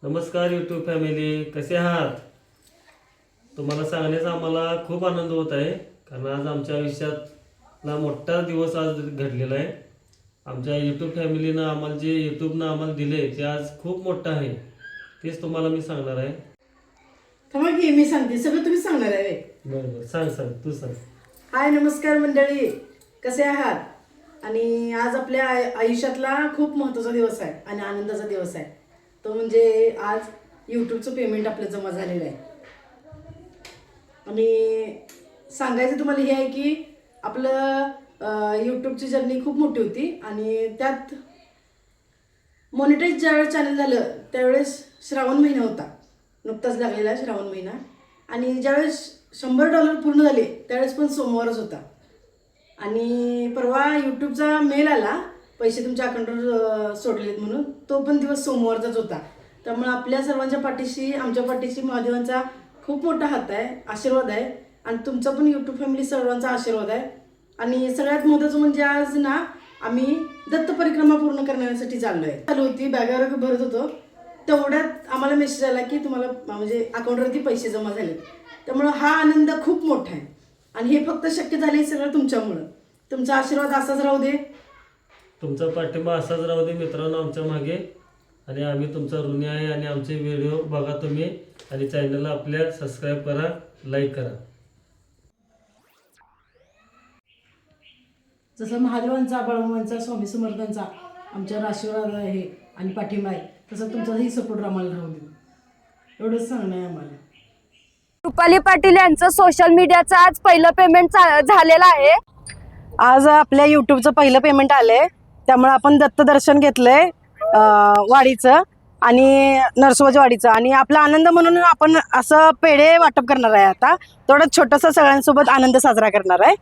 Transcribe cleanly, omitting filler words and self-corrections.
नमस्कार YouTube family, कसे आहात? तुम्हाला सांगण्याचा आम्हाला खूप आनंद होत आहे, कारण आज आमच्या आयुष्यातला मोठा दिवस आज घडलेला आहे. आमच्या यूट्यूब फॅमिलीनं आम्हाला जे यूट्यूबनं आम्हाला दिले ते आज खूप मोठं आहे. तेच तुम्हाला मी सांगणार आहे. थांबा की मी सांगते, सगळं तुम्ही सांगणार आहे. बरं बरं, सांग सांग, तू सांग. हाय, नमस्कार मंडळी, कसे आहात? आणि आज आपल्या आयुष्यातला खूप महत्त्वाचा दिवस आहे आणि आनंदाचा दिवस आहे. तो म्हणजे आज यूट्यूबचं पेमेंट आपलं जमा झालेलं आहे. आणि सांगायचं तुम्हाला हे आहे की आपलं यूट्यूबची जर्नी खूप मोठी होती आणि त्यात मॉनिटाईज ज्यावेळेस चॅनल झालं त्यावेळेस श्रावण महिना होता, नुकताच लागलेला श्रावण महिना. आणि ज्यावेळेस $100 पूर्ण झाले त्यावेळेस पण सोमवारच होता. आणि परवा यूट्यूबचा मेल आला, पैसे तुमच्या अकाउंटवर सोडलेत म्हणून. तो पण दिवस सोमवारचाच होता. त्यामुळे आपल्या सर्वांच्या पाठीशी, आमच्या पाठीशी महादेवांचा खूप मोठा हात आहे, आशीर्वाद आहे. आणि तुमचा पण यूट्यूब फॅमिली सर्वांचा आशीर्वाद आहे. आणि सगळ्यात महत्त्वाचं म्हणजे आज ना आम्ही दत्त परिक्रमा पूर्ण करण्यासाठी चाललो आहे. चालू होती, बॅगावर भरत होतो, तेवढ्यात आम्हाला मेसेज आला की तुम्हाला म्हणजे अकाउंटवरती पैसे जमा झाले. त्यामुळं हा आनंद खूप मोठा आहे आणि हे फक्त शक्य झाले सगळं तुमच्यामुळं. तुमचा आशीर्वाद असाच राहू दे, तुमचा पाठिंबा असाच राहू दे मित्रांनो आमच्या मागे. आणि आम्ही तुमचा ऋणी आहे. आणि आमचे व्हिडिओ बघा तुम्ही आणि चॅनलला आपल्या सबस्क्राईब करा, लाईक करा. जसं महादेवांचा, बाळूमामांचा, स्वामी समर्थांचा आमच्यावर आशीर्वाद आहे आणि पाठिंबा आहे, तसं तुमचाही सपोर्ट आम्हाला राहू दे, एवढंच सांगणं आहे आम्हाला. रुपाली पाटील यांचं सोशल मीडियाचं आज पहिलं पेमेंट झालेलं आहे. आज आपल्या यूट्यूबचं पहिलं पेमेंट आलंय, त्यामुळे आपण दत्त दर्शन घेतलंय वाडीचं आणि नरसोबाच्या वाडीचं. आणि आपला आनंद म्हणून आपण असं पेढे वाटप करणार आहे. आता थोडं छोटंसं सगळ्यांसोबत आनंद साजरा करणार आहे.